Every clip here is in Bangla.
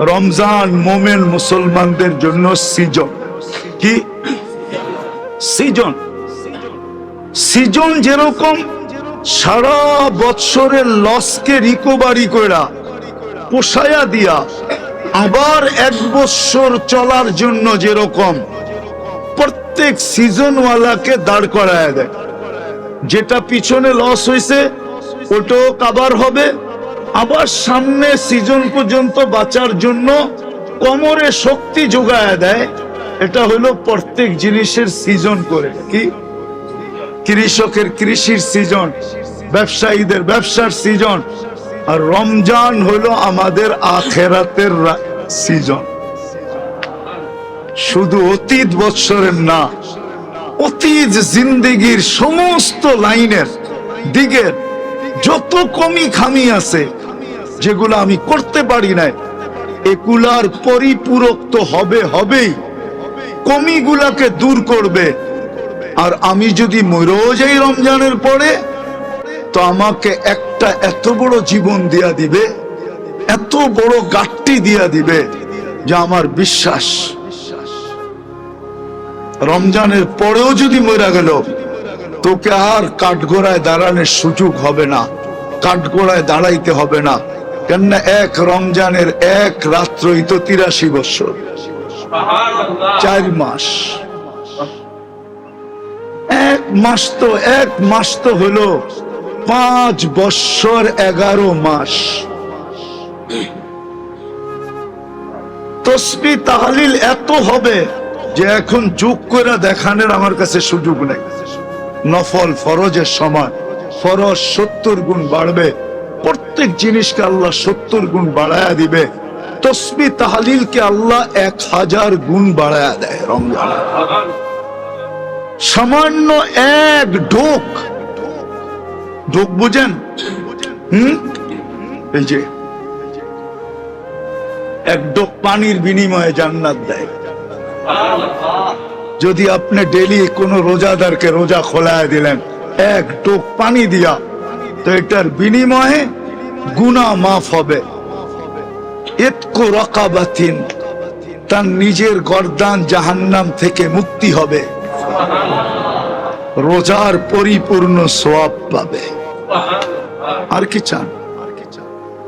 রমজান মোমেন মুসলমানদের জন্য সিজন। কি সিজন? সিজন যেরকম সারা বৎসরের লসকে রিকভারি কইরা পোষায়া দিয়া আবার এক বছর চলার জন্য যেরকম প্রত্যেক সিজনওয়ালাকে দাঁড় করায় দেয়। যেটা পিছনে লস হয়েছে ওটাও কাবার হবে, আবার সামনে সিজন পর্যন্ত বাঁচার জন্য কোমরে শক্তি যোগায় দেয়। এটা হলো প্রত্যেক জিনিসের সিজন করে। কি? কৃষকের কৃষির সিজন, ব্যবসায়ীদের ব্যবসার সিজন, আর রমজান হলো আমাদের আখেরাতের সিজন। শুধু অতীত বৎসরের না, অতীত জিন্দেগির সমস্ত লাইনের দিকের যত কমি খামি আছে যেগুলো আমি করতে পারি নাই, এগুলার পরিপূরক তো হবেই, কমিগুলাকে দূর করবে। আর আমি যদি মরেও যাই রমজানের পরে, তো আমাকে একটা এত বড় জীবন দিয়া দিবে, এত বড় গাট্টি দিয়া দিবে, যা আমার বিশ্বাস রমজানের পরেও যদি মরে গেল তোকে আর কাঠগোড়ায় দাঁড়ানোর সুযোগ হবে না, কাঠগোড়ায় দাঁড়াইতে হবে না। কেননা এক রমজানের এক রাত্রই তো 83 বছর, 4 মাস। এক মাস তো হলো 5 বৎসর 11 মাস। তসবিহ তাহলিল এত হবে যে এখন যোগ করে দেখানোর আমার কাছে সুযোগ নেই। নফল ফরজের সমান, ফরজ 70 গুণ বাড়বে, প্রত্যেক জিনিসকে আল্লাহ 70 গুণ বাড়ায়া দিবে। তসবিহ তাহলিলকে আল্লাহ 1000 গুণ বাড়ায়া দেয় রমজান। সামান্য এক ঢোক বুঝেন? এই যে এক ঢোক পানির বিনিময়ে জান্নাত দেয়। যদি আপনি ডেলি কোন রোজাদারকে রোজা খোলায় দিলেন এক ঢোক পানি দিয়া, তো এটার বিনিময়ে গুনাহ মাফ হবে। ইতকু রাকাবাতিন, তার নিজের গর্দান জাহান্নাম থেকে মুক্তি হবে, রোজার পরিপূর্ণ সওয়াব পাবে। আর কি চান?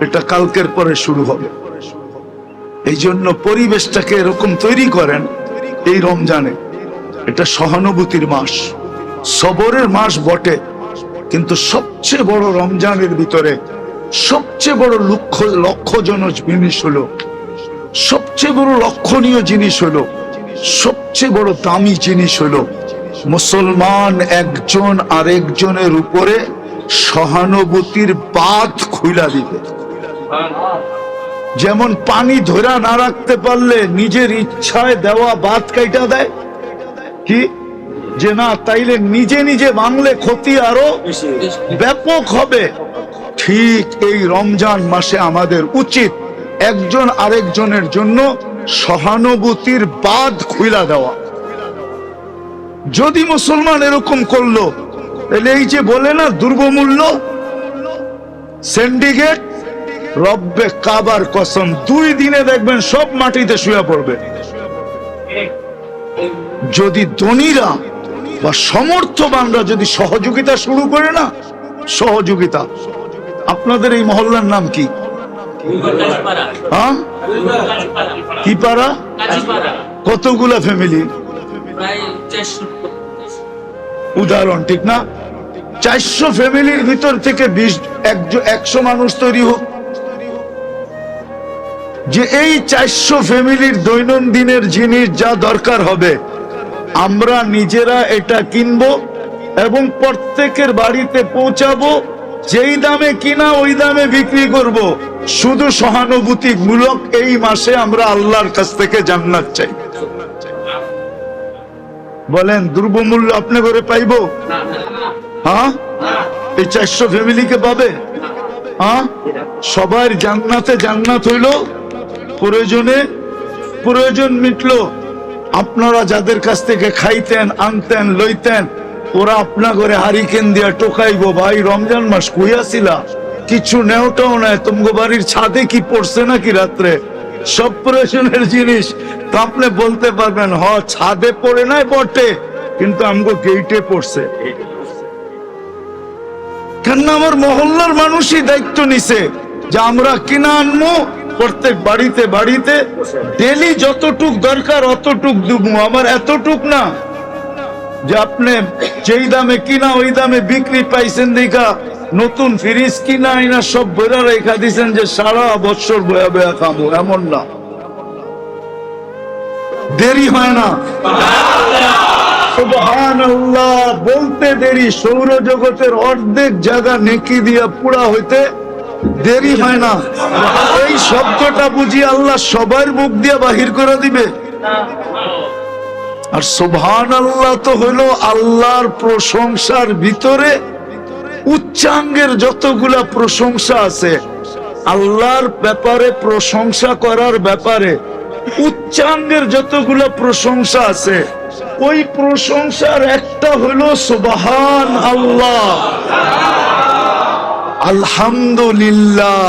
এটা কালকের পরে শুরু হবে। এই জন্য পরিবেশটাকে এরকম তৈরি করেন এই রমজানে। এটা সহানুভূতির মাস, সবরের মাস বটে, কিন্তু সবচেয়ে বড় রমজানের ভিতরে সবচেয়ে বড় লক্ষ্যজনক জিনিস হলো, সবচেয়ে বড় লক্ষণীয় জিনিস হলো, সবচেয়ে বড় দামি জিনিস হলো মুসলমান একজন আরেকজনের উপরে সহানুভূতির বাঁধ খুইলা দিবে। যেমন পানি ধরা না রাখতে পারলে নিজের ইচ্ছায় দেওয়া বাঁধ কাইটা দেয়, কি যে না তাইলে নিজে নিজে ভাঙলে ক্ষতি আরো ব্যাপক হবে। ঠিক এই রমজান মাসে আমাদের উচিত একজন আরেকজনের জন্য সহানুভূতির বাঁধ খুইলা দেওয়া। যদি মুসলমান এরকম করলো, তাহলে এই যে বলে না দুর্বমূল্য সিন্ডিকেট, রব্বে কাবার কসম 2 দিনে দেখবেন সব মাটিতে শুয়ে পড়বে। যদি ধনীরা বা সমর্থবানরা যদি সহযোগিতা শুরু করে না, সহযোগিতা। আপনাদের এই মহল্লার নাম কি? হ্যাঁ, কি পাড়া? কতগুলা ফ্যামিলি? উদাহরণ ঠিক না? 400 ফ্যামিলির ভিতর থেকে 100 মানুষ তৈরি হোক, যে এই 400 ফ্যামিলির দৈনন্দিনের জিনিস যা দরকার হবে আমরা নিজেরা এটা কিনবো এবং প্রত্যেকের বাড়িতে পৌঁছাবো। যেই দামে কিনা ওই দামে বিক্রি করব। শুধু সহানুভূতিমূলক এই মাসে আমরা আল্লাহর কাছ থেকে জান্নাত চাই। বলেন দ্রব্যমূল্য আপনি করে পাইবো? হ্যাঁ, এই 400 ফ্যামিলিকে পাবে? হ্যাঁ, সবার জান্নাতে জান্নাত হইল, প্রয়োজন মিটলো। আপনারা যাদের কাছ থেকে খাইতেন, আনতেন, লইতেন, ওরা আপনা করে হারিকেন দিয়া টোকাইবো, ভাই রমজান মাস কইয়াছিলা কিছু নেওটাও নাই, তোমার বাড়ির ছাদে কি পড়ছে নাকি রাত্রে? সব প্রয়োজনের জিনিস। তো আপনি বলতে পারবেন হ ছাদে পড়ে নাই বটে, কিন্তু আমগো গেইটে পড়ছে। কেন আমার মহল্লার মানুষই দায়িত্ব নিছে যে আমরা কিনা আনবো, প্রত্যেক বাড়িতে বাড়িতে ডেলি যতটুক দরকার অতটুক দেবো। আমার এতটুক না যে আপনি যেই দামে কিনা ওই দামে বিক্রি পাইছেন দেখা নতুন ফ্রিজ কিনা আইনা সব বইরা রেখা দিচ্ছেন যে সারা বছর বয়া বয়া খাবো, এমন না। দেরি হয় না, সুবহানাল্লাহ বলতে দেরি। সৌরজগতের অর্ধেক জায়গা নেকি দিয়া পুরা হইতে দেরি হয় না। এই শব্দটা বুঝি আল্লাহ সবার মুখ দিয়া বাহির করে দিবে। আর সুবহানাল্লাহ তো হলো আল্লাহর প্রশংসার ভিতরে উচ্চাঙ্গের যতগুলা প্রশংসা আছে, আল্লাহর ব্যাপারে প্রশংসা করার ব্যাপারে উচ্চাঙ্গের যতগুলা প্রশংসা আছে, ওই প্রশংসার একটা হলো সুবহান আল্লাহ, আলহামদুলিল্লাহ।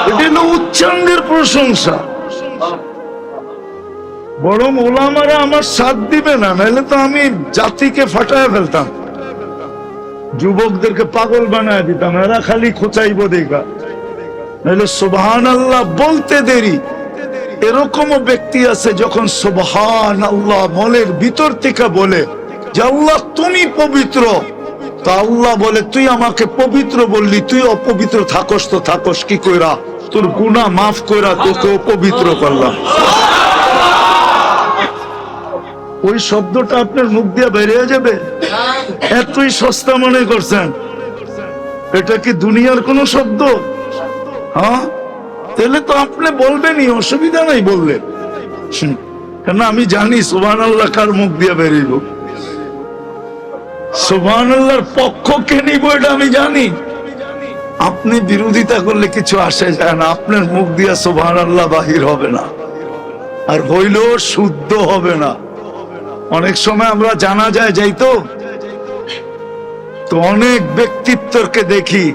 এটা হলো উচ্চাঙ্গের প্রশংসা। বরং ওলামারা আমার সাথ দিবে না, নাহলে তো আমি জাতিকে ফাটায় ফেলতাম, যুবকদেরকে পাগল বানায় দিতাম, এরা খালি খোঁচাইব দেখা। নাহলে সুবহানাল্লাহ বলতে দেরি। এরকমও ব্যক্তি আছে যখন সুবহানাল্লাহ মনের ভিতর থেকে বলে যে আল্লাহ তুমি পবিত্র, তা আল্লাহ বলে তুই আমাকে পবিত্র বললি, তুই অপবিত্র থাকস তো থাকস কি কইরা, তোর গুনাহ মাফ কইরা তোকে পবিত্র করলাম। ওই শব্দটা আপনার মুখ দিয়ে বেরিয়ে যাবে। এতই সস্তা মনে করছেন? এটা কি দুনিয়ার কোন শব্দ? হ্যাঁ, তাহলে তো আপনি বলবেনই, অসুবিধা নাই বললে। কেন আমি জানি সুবহানাল্লাহ কার মুখ দিয়ে বেরিয়ে, সুবহানাল্লাহর পক্ষ কে নিব এটা আমি জানি। আপনি বিরোধিতা করলে কিছু আসে যায় না, আপনার মুখ দিয়ে সুবহানাল্লাহ বাহির হবে না, আর হইলেও শুদ্ধ হবে না। অনেক সময় আমরা জানাজায় যাই তো অনেক ব্যক্তিত্বকে দেখি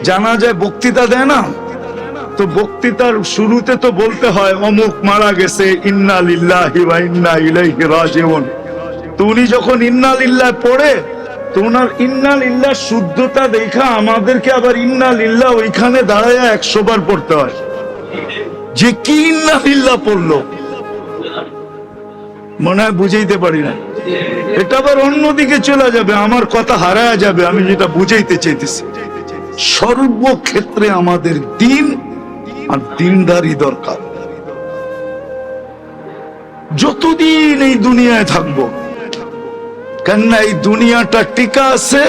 জানাজায় বক্তৃতা দেয় না, তো বক্তৃতার শুরুতে তো বলতে হয় অমুক মারা গেছে, ইন্না লিল্লাহি ওয়া ইন্না ইলাইহি রাজিউন। তো উনি যখন ইন্না লিল্লাহ পড়ে, তো ওনার ইন্না লিল্লাহ শুদ্ধতা দেখা আমাদেরকে আবার ইন্না লিল্লাহ ওইখানে দাঁড়ায় 100 বার পড়তে হয়, যে কি ইন্না লিল্লাহ পড়লো মনে হয় বুঝাইতে পারি না। এটা আবার অন্যদিকে চলে যাবে, আমার কথা হারায় যাবে। আমি যেটা বুঝাইতে চাইতেছি, সর্বক্ষেত্রে আমাদের দিন আর দিনদারি দরকার। যতদিন এই দুনিয়ায় থাকবো, কেননা এই দুনিয়াটা টিকা আছে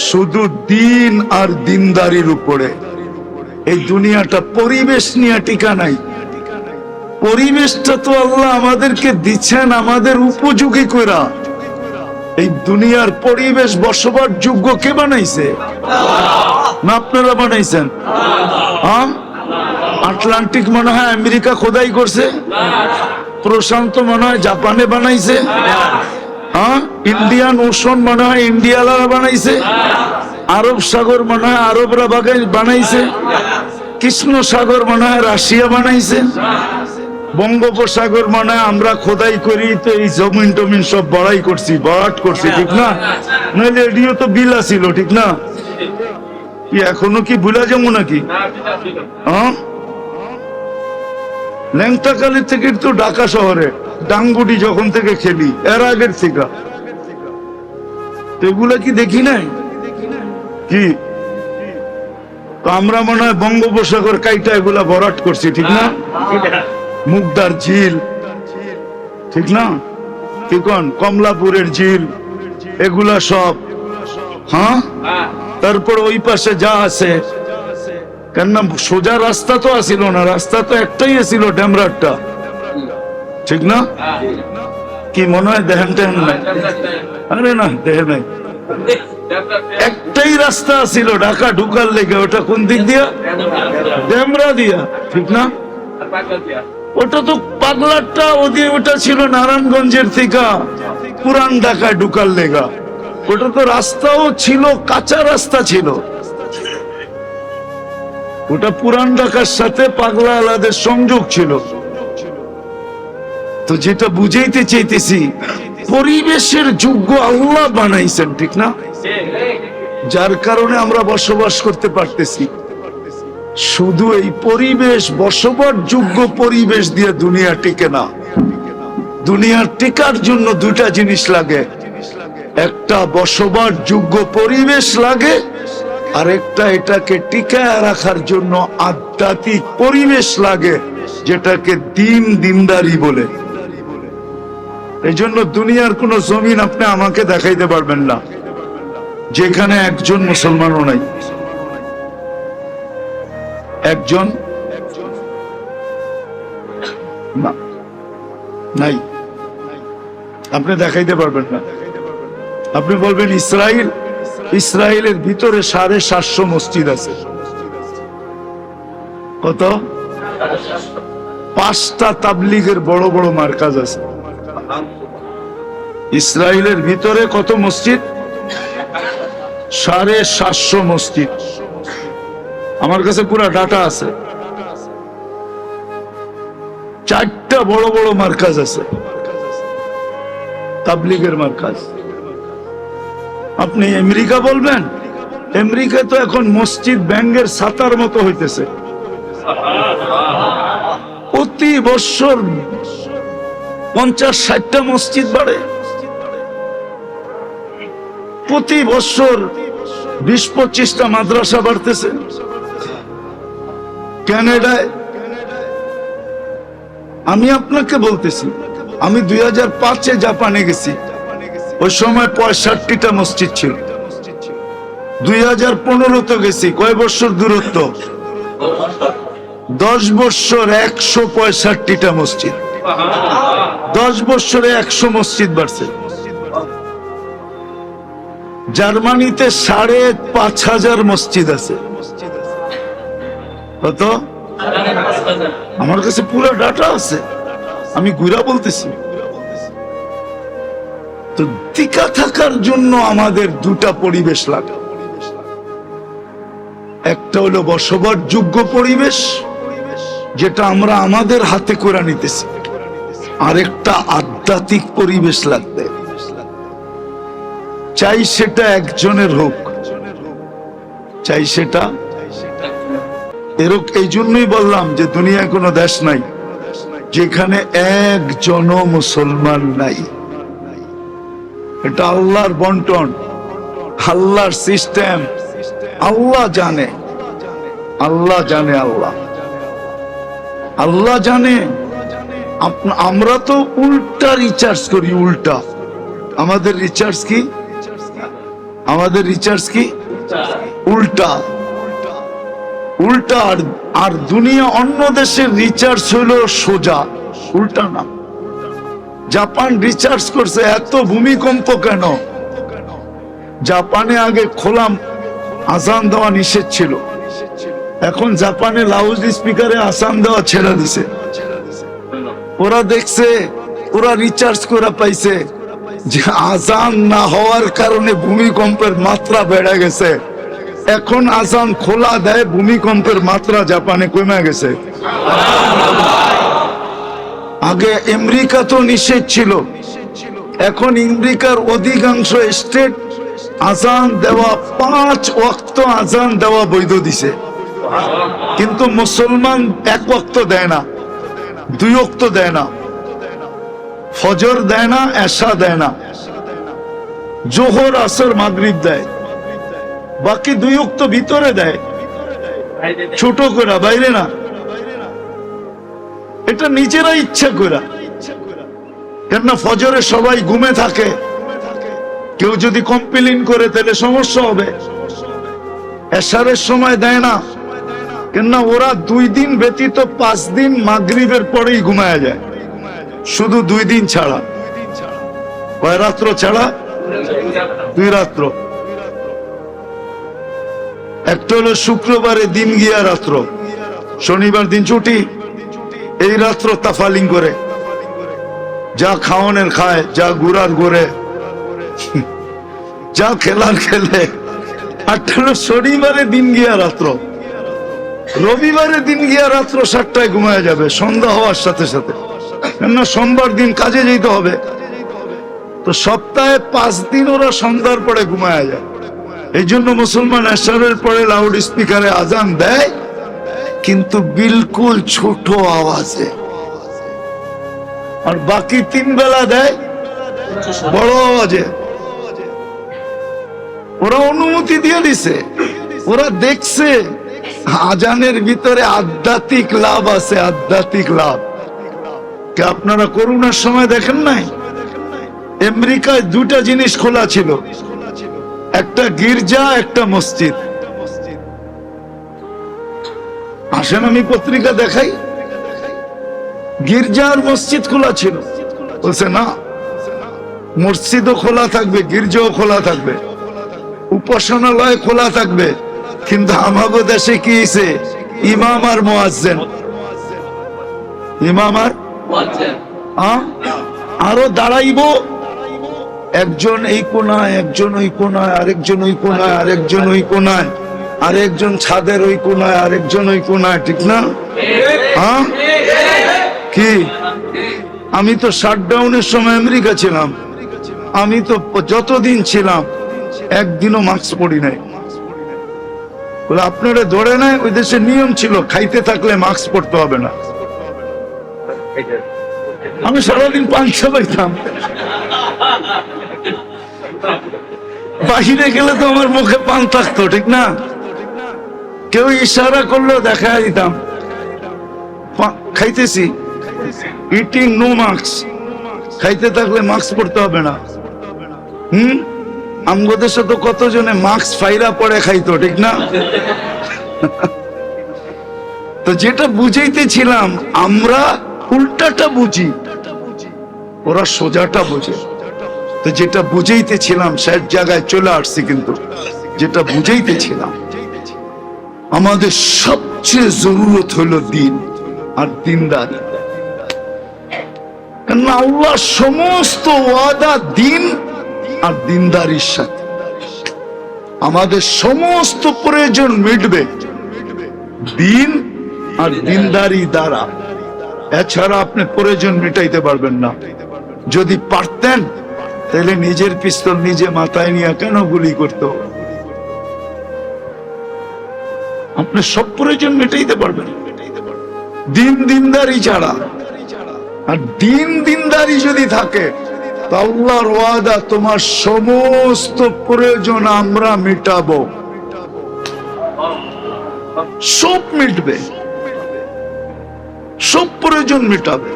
শুধু দিন আর দিনদারির উপরে। এই দুনিয়াটা পরিবেশ নিয়ে টিকা নাই। পরিবেশটা তো আল্লাহ আমাদেরকে দিচ্ছেন আমাদের উপযোগী কইরা। এই দুনিয়ার পরিবেশ বসবার যোগ্য কে বানাইছে? না আপনারা বানাইছেন? হ্যাঁ, আটলান্টিক মনে হয় আমেরিকা খোদাই করছে, প্রশান্ত মনে হয় জাপানে বানাইছে, হ্যাঁ, ইন্ডিয়ান ওশন মনে হয় ইন্ডিয়ালারা বানাইছে, আরব সাগর মনে হয় আরবরা বানাইছে, কৃষ্ণ সাগর মনে হয় রাশিয়া বানাইছে, বঙ্গোপসাগর মনে হয় আমরা খোদাই করি, তো এই জমিন টমিন সব বড়াই করছি, বরাট করছি, ঠিক না? নাহলে এটিও তো বিলা ছিল, ঠিক না? কি এখনো কি ভুলা যাবো নাকি? হ্যাঁ, ল্যাংটাকালি থেকে তো ঢাকা শহরে ডাঙ্গুটি যখন থেকে খেলি, এর আগের থেকে এগুলা কি দেখি নাই কি? তো আমরা মনে হয় বঙ্গোপসাগর কাইটা এগুলা ভরাট করছি, ঠিক না? মুগদার ঝিল, ঠিক না? কি কোন কমলাপুরের ঝিল, এগুলা সব। হ্যাঁ, তারপর ওই পাশে যা আছে, কেননা সোজা রাস্তা তো আসিল না, রাস্তা তো একটাই আসিল, ডেমরাটটা, ঠিক না? কি মনে হয় দেখেন টেন নাই? আরে না, দেখে নাই, একটাই রাস্তা ছিল ঢাকা ঢুকার লেগে। ওটা কোন দিক দিয়া? ডেমরা দিয়া, ঠিক না? ওটা তো পাগলারটা, ওটা ছিল নারায়ণগঞ্জের থেকে পুরান ঢাকায় ঢুকার লেগা। ওটা তো রাস্তাও ছিল, কাঁচা রাস্তা ছিল। ওটা পুরান ঢাকার সাথে পাগলা আলাদের সংযোগ ছিল। তো যেটা বুঝাইতে চাইতেছি, পরিবেশের যোগ্য আল্লাহ বানাইছেন, ঠিক না? যার কারণে আমরা বসবাস করতে পারতেছি। শুধু এই পরিবেশ, বসবাস যোগ্য পরিবেশ দিয়ে দুনিয়া টিকে না। দুনিয়ার টিকার জন্য দুইটা জিনিস লাগে, একটা বসবাস যোগ্য পরিবেশ লাগে, আর একটা এটাকে টিকায় রাখার জন্য আধ্যাত্মিক পরিবেশ লাগে, যেটাকে দিনদারি বলে। এই জন্য দুনিয়ার কোন জমিন আপনি আমাকে দেখাইতে পারবেন না যেখানে একজন মুসলমানও নাই। একজন না, নাই, আপনি দেখাইতে পারবেন না। আপনি বলবেন ইসরায়েল, ইসরায়েলের ভিতরে 750 মসজিদ আছে। কত? 5টা তাবলীগের বড় বড় মার্কাজ আছে। ইসরায়েলের ভিতরে কত মসজিদ? 750 মসজিদ। আমার কাছে পুরো ডাটা আছে। 4টা বড় বড় মার্কাজ আছে, তাবলীগের মার্কাজ। আপনি আমেরিকা বলবেন, আমেরিকা তো এখন মসজিদ ব্যাঙ্গের ছাতার মতো হইতেছে। প্রতি বছর 50-60টা মসজিদ বাড়ে, প্রতি বছর 20-25টা মাদ্রাসা বাড়তেছে। কানাডায়, আমি আপনাকে বলতেছি, আমি 2005-এ জাপানে গেছি, ওই সময় 65টা মসজিদ ছিল। 2015-তে গেছি, কয় বছর দূরত্ব? 10 বছর 165টা মসজিদ। 10 বছরে 100 মসজিদ বাড়ছে। জার্মানিতে 5,500 মসজিদ আছে। কত? আমার কাছে পুরো ডাটা আছে, আমি ঘুরা বলতেছি। তো টিকা থাকার জন্য আমাদের দুটা পরিবেশ লাগে, একটা হলো বসবাস যোগ্য পরিবেশ, যেটা আমরা আমাদের হাতে করে নিতেছি, আরেকটা আধ্যাত্মিক পরিবেশ লাগবে। চাই সেটা একজনের হোক, চাই সেটা এরকম। এই জন্যই বললাম যে দুনিয়ায় কোনো দেশ নাই যেখানে একজনও মুসলমান নাই। এটা আল্লাহর বন্টন, আল্লাহর সিস্টেম। আল্লাহ জানে, আল্লাহ জানে, আল্লাহ আল্লাহ জানে। আমরা তো উল্টা রিচার্জ করি, উল্টা। আমাদের রিচার্জ কি? আমাদের রিচার্জ কি? উল্টা, উল্টা। আর দুনিয়া অন্য দেশের রিচার্জ হইল সোজা, উল্টা না। জাপান রিচার্জ করছে, এত ভূমিকম্প কেন? জাপানে আগে খোলা আজান দেওয়া নিষেধ ছিল, এখন জাপানে লাউড স্পিকারে আজান দেওয়া ছেড়ে দিছে। ওরা দেখছে, ওরা রিচার্জ করে পাইছে যে আজান না হওয়ার কারণে ভূমিকম্পের মাত্রা বেড়ে গেছে। এখন আজান খোলা দেয়, ভূমিকম্পের মাত্রা জাপানে কমে গেছে। আগে আমেরিকা তো নিষেধ ছিল, এখন আমেরিকার অধিকাংশ স্টেট আজান দেওয়া, 5 ওয়াক্ত আজান দেওয়া বৈধ দিছে। কিন্তু মুসলমান 1 ওয়াক্ত দেয় না, 2 ওয়াক্ত দেয় না, ফজর দেয় না, এশা দেয় না, জোহর আসর মাগরিব দেয়, বাকি 2 ওয়াক্ত ভিতরে দেয়, ছোট করে, বাইরে না। এটা নিজেরা ইচ্ছা করে, কেননা ফজরে সবাই ঘুমে থাকে, কেউ যদি কমপ্লেইন করে তাহলে সমস্যা হবে। এশারের সময় দেয় না, কেননা ওরা 2 দিন ব্যতীত 5 দিন মাগরিবের পরেই ঘুমায় যায়, শুধু 2 দিন ছাড়া। কয় রাত্র ছাড়া? 2 রাত্র। একটা হলো শুক্রবারে দিন গিয়া রাত্র, শনিবার দিন ছুটি, এই রাত্র তাফালিং করে, যা খাওয়ানের খায়, যা ঘুরার ঘুরে, যা খেলার খেলে। আর শনিবারে দিন গিয়া রাত্র, রবিবারের দিন গিয়া রাত্র 7টায় ঘুমায় যাবে সন্ধ্যা হওয়ার সাথে সাথে, কেননা সোমবার দিন কাজে যেতে হবে। তো সপ্তাহে 5 দিন ওরা সন্ধ্যার পরে ঘুমায় যায়। এই জন্য মুসলমান এশারের পরে লাউড স্পিকারে আজান দেয়, কিন্তু বিলকুল ছোট আওয়াজে, আর বাকি 3 বেলা দেয় বড় আওয়াজে। ওরা অনুমতি দিয়ে দিছে, ওরা দেখছে আজানের ভিতরে আধ্যাত্মিক লাভ আছে, আধ্যাত্মিক লাভ। কে আপনারা করোনার সময় দেখেন নাই? আমেরিকায় 2টা জিনিস খোলা ছিল, একটা গির্জা, একটা মসজিদ। আসেন আমি পত্রিকা দেখাই, গির্জা আর মসজিদ খোলা ছিল। বলছে না, মসজিদও খোলা থাকবে, গির্জাও খোলা থাকবে, উপাসনালয় খোলা থাকবে, কিন্তু আমাগো দেশে কি হইছে? ইমাম আর মুয়াজ্জিন, ইমাম আর আরো দাঁড়াইব, একজন এই কোনায়, একজন ওই কোনায়, আরেকজন ওই কোনায়, আরেকজন ওই কোনায়, আরেকজন ছাদের ওই কোনায়, আরেকজন ওই কোনায়, ঠিক না? হ্যাঁ কি? আমি তো শাটডাউনের সময় আমেরিকা ছিলাম, আমি তো যতদিন ছিলাম একদিনও মাস্ক পরি নাই। বলে আপনারা ধরে নাই, ওই দেশের নিয়ম ছিল খাইতে থাকলে মাস্ক পরতে হবে না। আমি সারাদিন পান খাইতাম, বাহিরে গেলে তো আমার মুখে পান থাকতো, ঠিক না? কেউ ইশারা করলেও দেখা দিতাম খাইতেছি, ইটিং নো মাস্ক, খাইতে থাকলে মাস্ক পরতে হবে না। আমগো দেশে তো কতজনে মাস্ক ফাইরা পরে খাইতো, ঠিক না? তো যেটা বুঝাইতেছিলাম, আমরা উল্টাটা বুঝি, ওরা সোজাটা বুঝে। তো যেটা বুঝাইতেছিলাম শেষ জায়গায় চলে আসছি, কিন্তু যেটা বুঝাইতেছিলাম, আমাদের সবচেয়ে জরুরত হলো দিন আর দিনদারি। কেননা আল্লাহ সমস্ত ওয়াদা দিন আর দিনদারির সাথে। আমাদের সমস্ত প্রয়োজন মিটবে দিন আর দিনদারি দ্বারা, এছাড়া আপনি প্রয়োজন মিটাইতে পারবেন না। যদি পারতেন তাহলে নিজের পিস্তল নিজে মাথায় নিয়ে কেন গুলি করত? আপনি সব প্রয়োজন মিটাইতে পারবেন দিন দিনদারি ছাড়া। আর দিন দিনদারি যদি থাকে, আল্লাহর ওয়াদা তোমার সমস্ত প্রয়োজন আমরা মিটাবো, সব মিটবে, সব প্রয়োজন মিটাবে।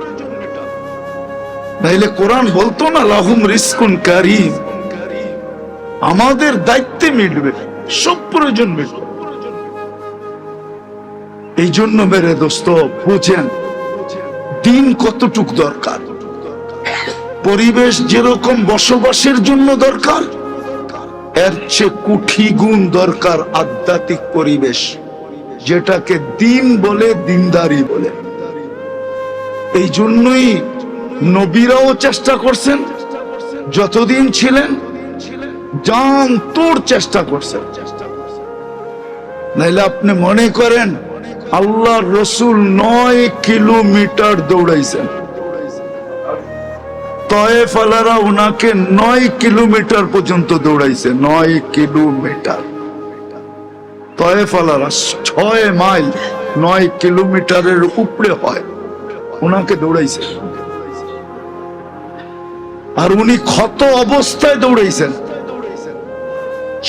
নাইলে কোরআন বলতো না লাহুম রিজকুন কারীম, আমাদের দায়িত্বে মিটবে, সব প্রয়োজন মিটবে। এই জন্য মেরে দোস্ত বুঝেন দিন কতটুক দরকার। পরিবেশ যেরকম বসবাসের জন্য দরকার, এর চেয়ে কোটি গুণ দরকার আধ্যাত্মিক পরিবেশ, যেটাকে দিন বলে, দিনদারি বলে। এই জন্যই নবীরাও চেষ্টা করছেন, যতদিন ছিলেন জান তোর চেষ্টা করছেন। নাইলে আপনি মনে করেন আল্লাহর রসুল 9 কিলোমিটার দৌড়াইছেন, তয়েফ আলারা ওনাকে 9 কিলোমিটার পর্যন্ত দৌড়াইছে। 9 কিলোমিটার তয়েফ আলারা 6 মাইল, 9 কিলোমিটারের উপরে হয়, ওনাকে দৌড়াইছে। আর উনি ক্ষত অবস্থায় দৌড়াইছেন,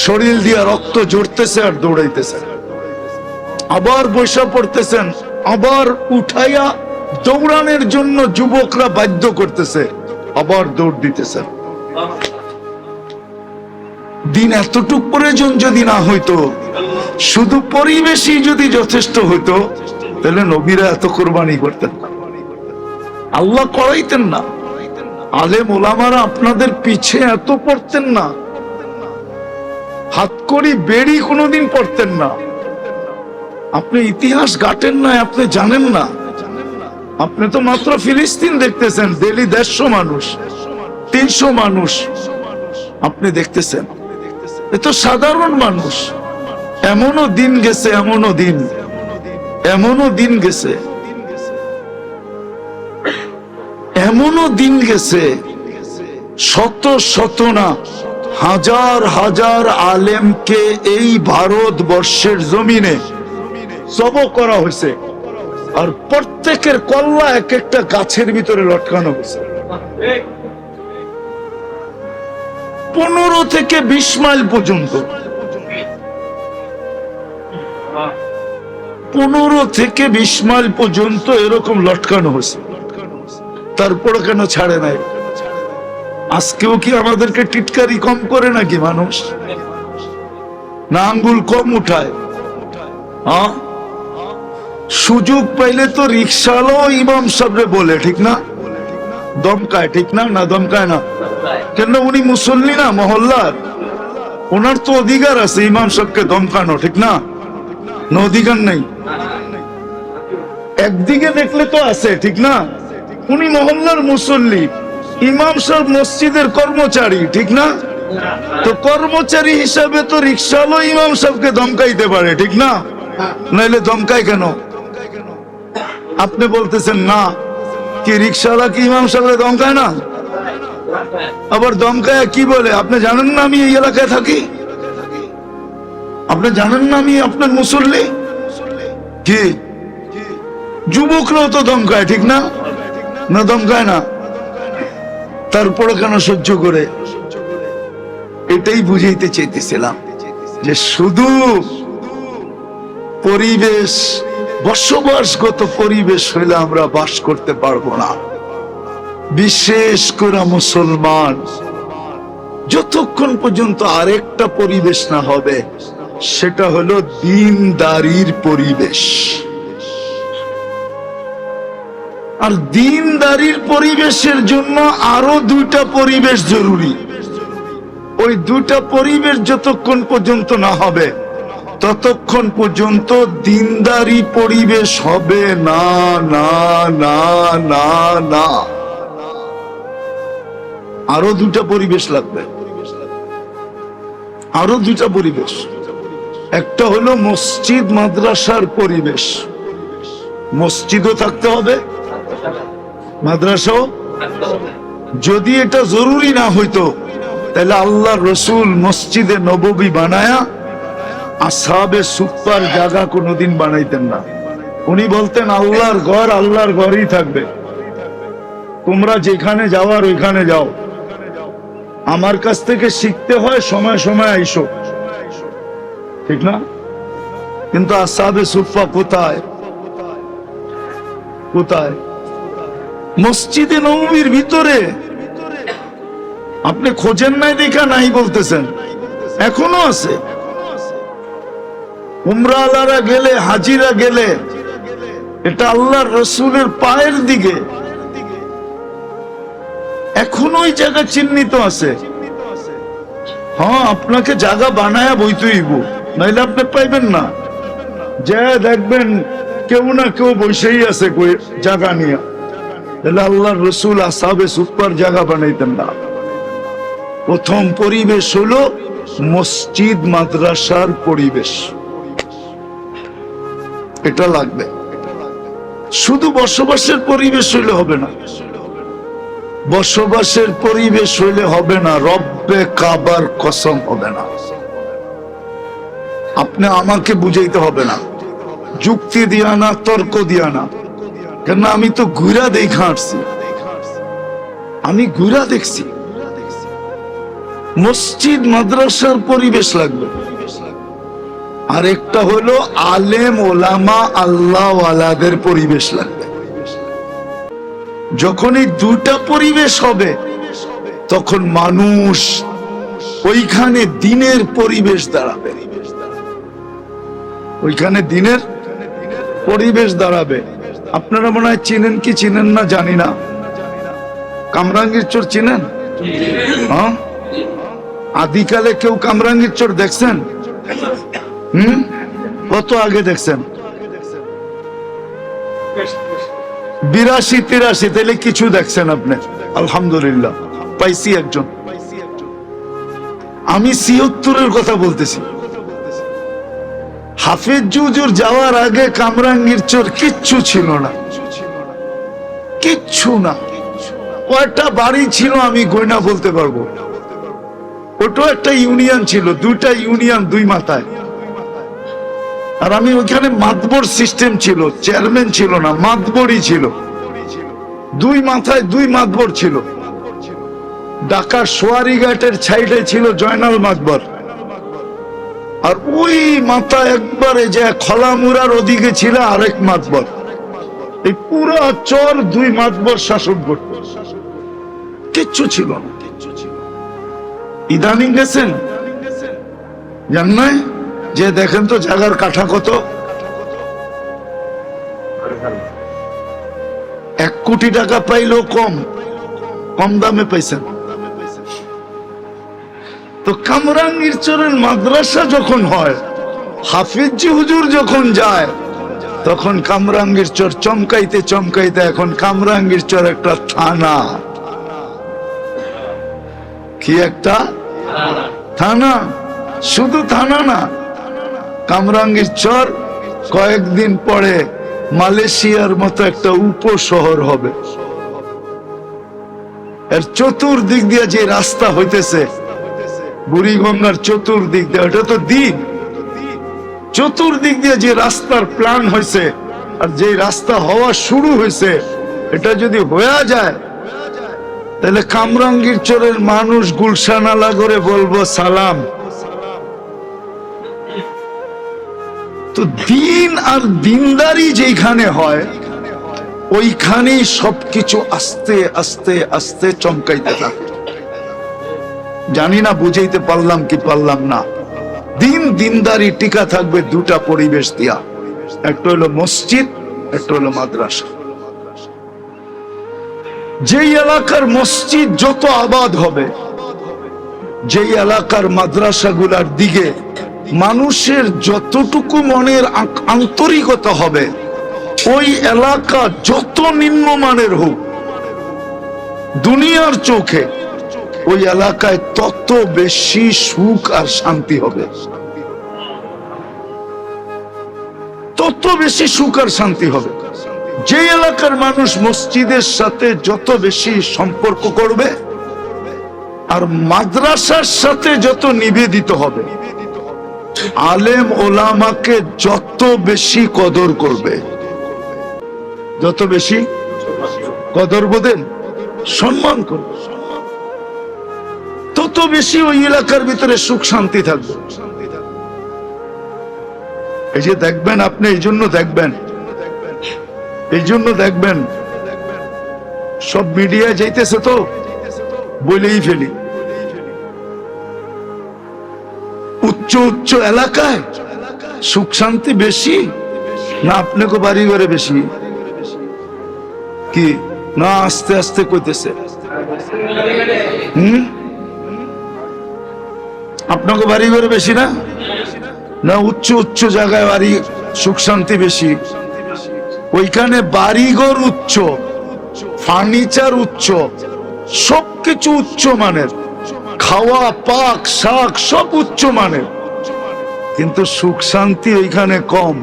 শরীর দিয়ে রক্ত ঝরতেছে আর দৌড়াইতেছেন, আবার বৈশা পড়তেছেন, আবার উঠাইয়া দৌড়ানোর জন্য যুবকরা বাধ্য করতেছে, আবার দৌড় দিতেছেন। দিন এতটুক প্রয়োজন যদি না হইতো, শুধু পরিবেশই যদি যথেষ্ট হইতো, তাহলে নবীরা এত কোরবানি করতেন না, আল্লাহ করাইতেন না, আলেম ওলামারা আপনাদের পিছে এত পড়তেন না, হাত করি বেড়ি কোনোদিন পড়তেন না। আপনি ইতিহাস ঘাটেন না, আপনি জানেন না। আপনি তো মাত্র ফিলিস্তিন দেখতেছেন, দিল্লি 150 মানুষ, 300 মানুষ আপনি দেখতেছেন, এ তো সাধারণ মানুষ। এমনও দিন গেছে, এমনও দিন এমনও দিন গেছে, এমনও দিন গেছে, শত শত না হাজার হাজার আলেমকে এই ভারতবর্ষের জমিনে জব করা হয়েছে, আর প্রত্যেকের কল্লা এক একটা গাছের ভিতরে লটকানো হয়েছে। 15 থেকে 20 মাইল পর্যন্ত, 15 থেকে 20 মাইল পর্যন্ত এরকম লটকানো হয়েছে। তারপরে কেন ছাড়ে নাই? আজকেও কি আমাদেরকে টিটকারি কম করে নাকি মানুষ? না আঙ্গুল কম উঠায়? সুযোগ পাইলে তো রিক্সাওয়ালাও ইমাম সাহেবরে বলে, ঠিক না? দমকায়, ঠিক না? না দমকায় না কেন? উনি মুসল্লি না মহল্লার, ওনার তো অধিকার আছে ইমাম সাহেবকে দমকানো, ঠিক না? না অধিকার নেই? একদিকে দেখলে তো আছে, ঠিক না? উনি মহল্লার মুসল্লি, ইমাম সাহেব মসজিদের কর্মচারী, ঠিক না? তো কর্মচারী হিসাবে তো রিক্সাওয়ালা ইমাম সাহেবকে দমকাইতে পারে, ঠিক না? নাইলে দমকায় কেন? আপনি বলতেছেন না, কি রিক্সাওয়ালা কি ইমাম সাহেব দমকায় না? আবার দমকায় কি বলে? আপনি জানেন না আমি এই এলাকায় থাকি? আপনি জানেন না আমি আপনার মুসল্লি? কি যুবকরাও তো দমকায়, ঠিক না? না দমকায় না? তারপরে কেন সহ্য করে? এটাই বুঝাইতে চাইতেছিলাম যে শুধু পরিবেশ, বসবাসগত পরিবেশ হইলে আমরা বাস করতে পারবো না। বিশেষ করে মুসলমান যতক্ষণ পর্যন্ত আরেকটা পরিবেশ না হবে, সেটা হলো দ্বীনদারির পরিবেশ। আর দ্বীনদারির পরিবেশের জন্য আরো 2টা পরিবেশ জরুরি। ওই 2টা পরিবেশ যতক্ষণ পর্যন্ত না হবে, ততক্ষণ পর্যন্ত দ্বীনদারি পরিবেশ হবে না, না, না, না, না। আরো 2টা পরিবেশ লাগবে, আরো 2টা পরিবেশ। একটা হলো মসজিদ মাদ্রাসার পরিবেশ, মসজিদও থাকতে হবে, মাদ্রাসাও। যদি এটা জরুরি না হইতো, তাহলে আল্লাহ রসুল মসজিদে নববী বানায়া আসহাবে সুফার জায়গা কোনোদিন বানাইতেন না। উনি বলতেন আল্লাহর ঘর আল্লাহর ঘরই থাকবে, তোমরা যেখানে যাওয়ার ওইখানে যাও, আমার কাছ থেকে শিখতে হয় সময় সময় আইসো, ঠিক না? কিন্তু আসহাবে সুফা কোথায়? কোথায়? মসজিদে নববীর ভিতরে। আপনি খোঁজেন নাই দেখা নাই বলতেছেন, এখনো আছে। উমরাওয়ালারা গেলে, হাজিরা গেলে, এটা আল্লাহর রসুলের পায়ের দিকে এখনো ওই জায়গা চিহ্নিত আছে। হ্যাঁ, আপনাকে জায়গা বানায়া বইতেইব, নাইলে আপনি পাইবেন না। যে দেখবেন কেউ না কেউ বসেই আছে জায়গা নিয়ে, তাহলে আল্লাহর রসুল আসহাবে সুফার জায়গা বানাইতেন না। প্রথম পরিবেশ হলো মসজিদ মাদ্রাসার পরিবেশ, এটা লাগবে। শুধু বসবাসের পরিবেশ হইলে হবে না, বসবাসের পরিবেশ হইলে হবে না, রব্বে কাবার কসম হবে না। আপনি আমাকে বুঝাইতে হবে না, যুক্তি দিয়া না, তর্ক দিয়া না, কেন আমি তো ঘুরা দেখা আসছি, আমি ঘুরা দেখছি। মসজিদ মাদ্রাসার পরিবেশ লাগবে। আর একটা হলো আলেম ওলামা আল্লাহওয়ালাদের পরিবেশ লাগবে। যখন এই 2টা পরিবেশ হবে, তখন মানুষ ওইখানে দ্বীনের পরিবেশ দাঁড়াবে, ওইখানে দ্বীনের পরিবেশ দাঁড়াবে। আপনারা মনে হয় চিনেন কি চিনেন না জানি না, কামরাঙ্গীর চর চিনেন? হ্যাঁ, আদিকালে কেউ কামরাঙ্গীর চর দেখছেন? কত আগে দেখছেন? 82-83, তাহলে কিছু দেখছেন আপনি, আলহামদুলিল্লাহ পাইছি একজন। আমি 76-এর কথা বলতেছি। হাফিজ হুজুর যাওয়ার আগে কামরাঙ্গীরচর কিচ্ছু ছিল না, কিচ্ছু না। কয়টা বাড়ি ছিল আমি গয়না বলতে পারবো। ওটা একটা ইউনিয়ন ছিল, দুইটা ইউনিয়ন দুই মাথায়। আর আমি ওইখানে মাতবর সিস্টেম ছিল, চেয়ারম্যান ছিল না, মাতবরই ছিল। দুই মাথায় দুই মাতবর ছিল। ঢাকা সোয়ারিঘাটের সাইডে ছিল জয়নাল মাতবর, আর ওই মাথা একবারে যে খলামুরার ওদিকে ছিল আরেক মাতবর। এই পুরো চর দুই মাতবর শাসন করত, কিচ্ছু ছিল না। ইদানিং গেছেন জান নাই যে দেখেন তো জায়গার কাঠা কত, 1 কোটি টাকা পাইলেও কম, কম দামে পাইছেন। তো কামরাঙ্গীরচরের মাদ্রাসা যখন হয়, হাফিজ হুজুর যখন যায়, তখন কামরাঙ্গীরচর চমকাইতে চমকাইতে এখন কামরাঙ্গীরচর একটা থানা। কি একটা থানা? শুধু থানা না, কামরাঙ্গীরচর কয়েকদিন পরে মালয়েশিয়ার মতো একটা উপশহর হবে। এর চতুর্দিক দিয়ে যে রাস্তা হইতেছে, বুড়িগঙ্গার চতুর্দিক দিয়ে, ওটা তো দ্বীপ, চতুর্দিক দিয়ে যে রাস্তার প্ল্যান হয়েছে আর যে রাস্তা হওয়া শুরু হয়েছে, এটা যদি হয়ে যায় তাহলে কামরাঙ্গীরচরের মানুষ গুলশান আলা করে বলবো সালাম। তো দিন আর দিনদারি যেখানে হয়, ওইখানেই সবকিছু আস্তে আস্তে আস্তে চমকাইতে থাকে। জানি না বুঝাইতে পারলাম কি পারলাম না। দিন দিনদারি টিকা থাকবে দুটা পরিবেশ দিয়া, একটা হলো মসজিদ, একটা হলো মাদ্রাসা। যেই এলাকার মসজিদ যত আবাদ হবে, যেই এলাকার মাদ্রাসাগুলার দিকে মানুষের যতটুকু মনের আন্তরিকতা হবে, ওই এলাকা যত নিম্নমানের হোক দুনিয়ার চোখে, ওই এলাকায় তত বেশি সুখ আর শান্তি হবে, তত বেশি সুখ আর শান্তি হবে। যে এলাকার মানুষ মসজিদের সাথে যত বেশি সম্পর্ক করবে আর মাদ্রাসার সাথে যত নিবেদিত হবে, আলেম ওলামাকে যত বেশি কদর করবে, যত বেশি কদর বোধেন সম্মান করবে, তত বেশি ওই এলাকার ভিতরে সুখ শান্তি থাকবে। এই যে দেখবেন আপনি, এই জন্য দেখবেন, এই জন্য দেখবেন সব মিডিয়ায় যাইতেছে, তো বলেই ফেলি, উচ্চ উচ্চ এলাকায় সুখ শান্তি বেশি না আপনাকে বাড়ি ঘরে বেশি? কি না আস্তে আস্তে কইতেছে? আপনাকে বাড়ি ঘরে বেশি না, না উচ্চ উচ্চ জায়গায় বাড়ি সুখ শান্তি বেশি? ওইখানে বাড়িঘর উচ্চ, ফার্নিচার উচ্চ, সবকিছু উচ্চ মানের, খাওয়া পাক শাক সব উচ্চ মানের, কিন্তু সুখ শান্তি ওইখানে কম।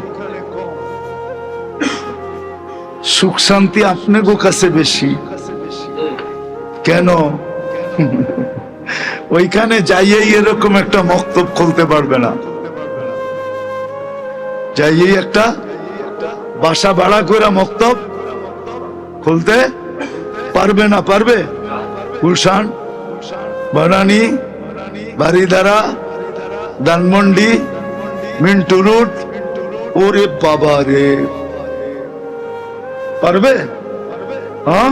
সুখ শান্তি আপনাদের কাছে বেশি কেন? ওইখানে যাইয়েই এরকম একটা মক্তব খুলতে পারবে না, যাইয়েই একটা বাসা ভাড়া করে মক্তব খুলতে পারবে না। পারবে? গুলশান, বানানি, বাড়িধারা, ধানমন্ডি, মিন্টু রোড, ওরে বাবা রে, পারবে? হ্যাঁ,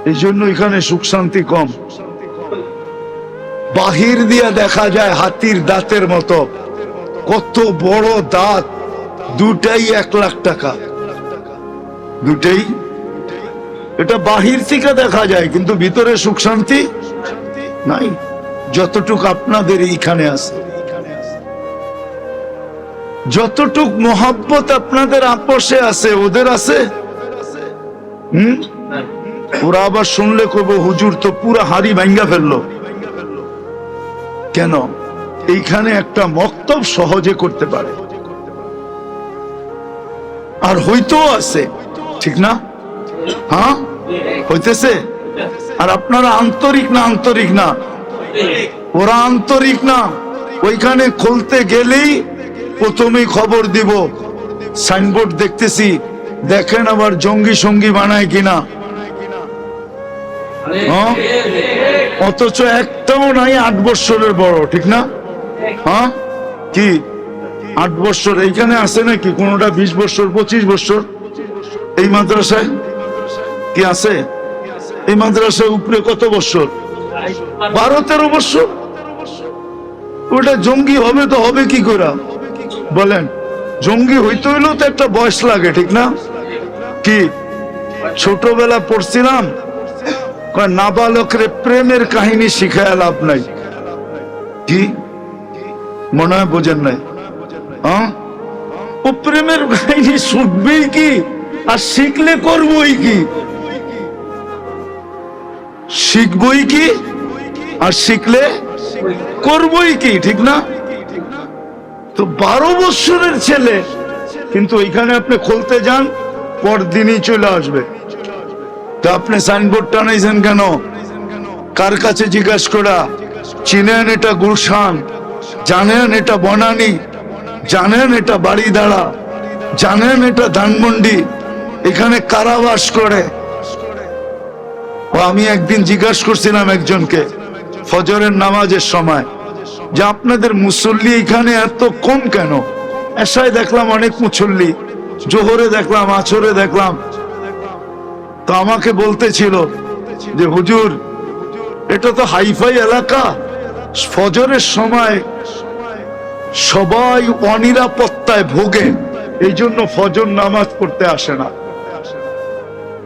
এই জন্য এখানে সুখ শান্তি কম। বাহির দিয়া দেখা যায় হাতির দাঁতের মতো, কত বড় দাঁত, দুটাই 1 লাখ টাকা, দুটাই। এটা বাহির থেকে দেখা যায়, কিন্তু ভিতরে সুখ শান্তি নাই, যতটুক আপনাদের এইখানে আছে। যতটুক মোহাব্বত আপনাদের আপোষে আছে, ওদের আছে? ওরা আবার শুনলে কইব হুজুর তো পুরা হাড়ি ভাঙ্গা ফেললো। কেন? এইখানে একটা মক্তব সহজে করতে পারে। আর হইতেও আছে, ঠিক না? হ্যাঁ, হইতেছে। আর আপনারা আন্তরিক না? আন্তরিক না? ওরা আন্তরিক না। ওইখানে খুলতে গেলেই প্রথমেই খবর দিব, সাইনবোর্ড দেখতেছি, দেখেন আবার জঙ্গি সঙ্গী বানায় কিনা। অথচ একটাও নাই 8 বছরের বড়, ঠিক না? হ্যাঁ, কি 8 বছর এইখানে আছে নাকি? কোনটা 20 বছর 25 বছর? এই মাদ্রাসায় কি আছে? এই মাদ্রাসার উপরে কত বছর? 12-13 বছর। ওটা জঙ্গি হবে তো হবে কি করে বলেন? জঙ্গি হইতে হইলেও তো একটা বয়স লাগে, ঠিক না? কি ছোটবেলা পড়ছিলাম, নাবালকরে প্রেমের কাহিনী শিখায় লাভ নাই। কি মনে হয় বোঝেন নাই? ও প্রেমের কাহিনী শুনবেই কি, আর শিখলে করবই কি? শিখবই কি আর শিখলে করবই কি, ঠিক না? তো 12 বছরের ছেলে, কিন্তু ওইখানে আপনি খুলতে যান, পরদিনই চলে আসবে। তো আপনি সাইনবোর্ড টানাইছেন কেন? কার কাছে জিজ্ঞাসা করা? চিনেন এটা গুলশান, জানেন এটা বনানী, জানেন এটা বাড়িদাড়া, জানেন এটা ধানমন্ডি, এখানে কারাবাস করে। ও আমি একদিন জিজ্ঞাসা করছিলাম একজনকে ফজরের নামাজের সময়, যে আপনাদের মুসল্লি এখানে এত কম কেন? এশায় দেখলাম অনেক মুসল্লি, জোহরে দেখলাম, আসরে দেখলাম। তো আমাকে বলতেছিল যে হুজুর, এটা তো হাইফাই এলাকা, ফজরের সময় সবাই অনিরাপত্তায় ভোগে, এই জন্য ফজর নামাজ পড়তে আসে না।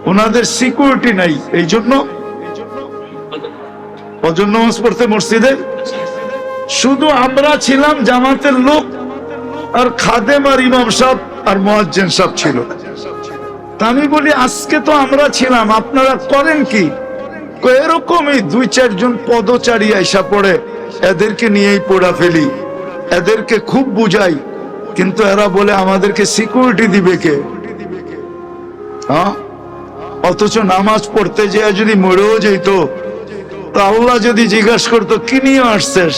ওনাদের সিকিউরিটি নাই, এই জন্য ফজর নামাজ পড়তে মসজিদে শুধু আমরা ছিলাম জামাতের লোক, আর খাদেম আর ইমাম সাহেব আর মুয়াজ্জিন সাহেব ছিল। তা আমি বলি আজকে তো আমরা ছিলাম, আপনারা করেন কি? এরকমই 2-4 জন পদচারী আইসা পড়ে, এদেরকে নিয়েই পড়া ফেলি, এদেরকে খুব বুঝাই, কিন্তু এরা বলে আমাদেরকে সিকিউরিটি দিবে কে? হ্যাঁ, অথচ নামাজ পড়তে যেয়ে যদি মরেও যেত, তো আল্লাহ যদি জিজ্ঞাসা করতো কি নিয়ে আসছিস,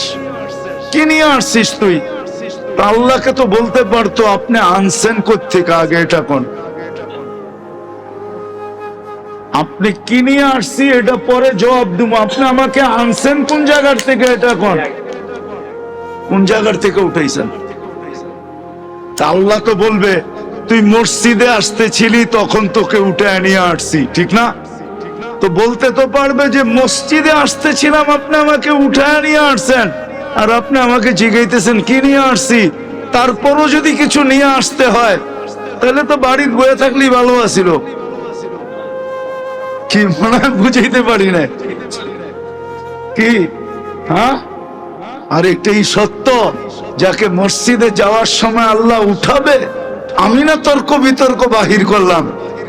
কি নিয়ে আসছিস তুই, তা আল্লাহকে তো বলতে পারতো আপনি আনছেন কোত্থেকে, আগে এটা কোন, আপনি কি নিয়ে আসছি এটা পরে জবাব দেবো, আপনি আমাকে আনছেন কোন জায়গার থেকে, এটা কোন জায়গার থেকে উঠাইছেন? তা আল্লাহ তো বলবে তুই মসজিদে আসতেছিলি, তখন তোকে উঠে নিয়ে আসছি, ঠিক না? তো বলতে তো পারবে যে মসজিদে আসতেছিলাম, আপনি আমাকে উঠে নিয়ে আসছেন, আর আপনি আমাকে জিজ্ঞাইতেছেন কি নিয়ে আসছি। তারপরও যদি কিছু নিয়ে আসতে হয়, তাহলে তো বাড়ির বয়ে থাকলেই ভালো আছিল। কি মনে হয় বুঝাইতে পারি না কি? হ্যাঁ, আর এটাই সত্য, যাকে মসজিদে যাওয়ার সময় আল্লাহ উঠাবে, আমি না তর্ক বিতর্ক বাহির করলাম,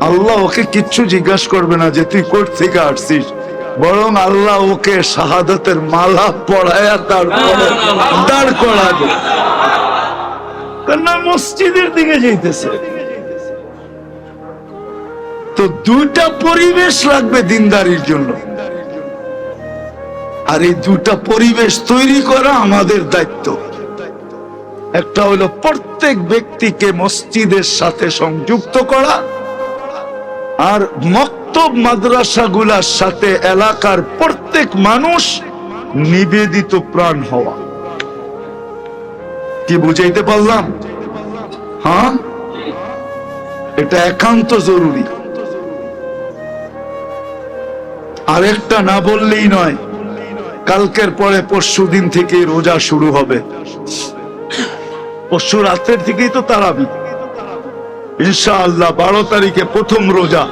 আল্লাহ ওকে কিচ্ছু জিজ্ঞাসা করবে না যে তুই কোথা থেকে আসছিস, বরং আল্লাহ ওকে শাহাদাতের মালা পড়ায়া তারপরে দাঁড় করাবে, কেননা মসজিদের দিকে যাইতেছে। তো 2টা পরিবেশ লাগবে দিনদারির জন্য, আর এই 2টা পরিবেশ তৈরি করা আমাদের দায়িত্ব। একটা হলো প্রত্যেক ব্যক্তিকে মসজিদের সাথে সংযুক্ত করা, আর মক্তব মাদ্রাসাগুলোর সাথে এলাকার প্রত্যেক মানুষ নিবেদিত প্রাণ হওয়া। কি বুঝাইতে পারলাম? হ্যাঁ, এটা একান্ত জরুরি। আরেকটা না বললেই নয়, কালকের পরে পরশু দিন থেকে রোজা শুরু হবে, পরশু রাতের থেকেই তো তারাবি, ইনশাআল্লাহ 12 তারিখে প্রথম রোজা।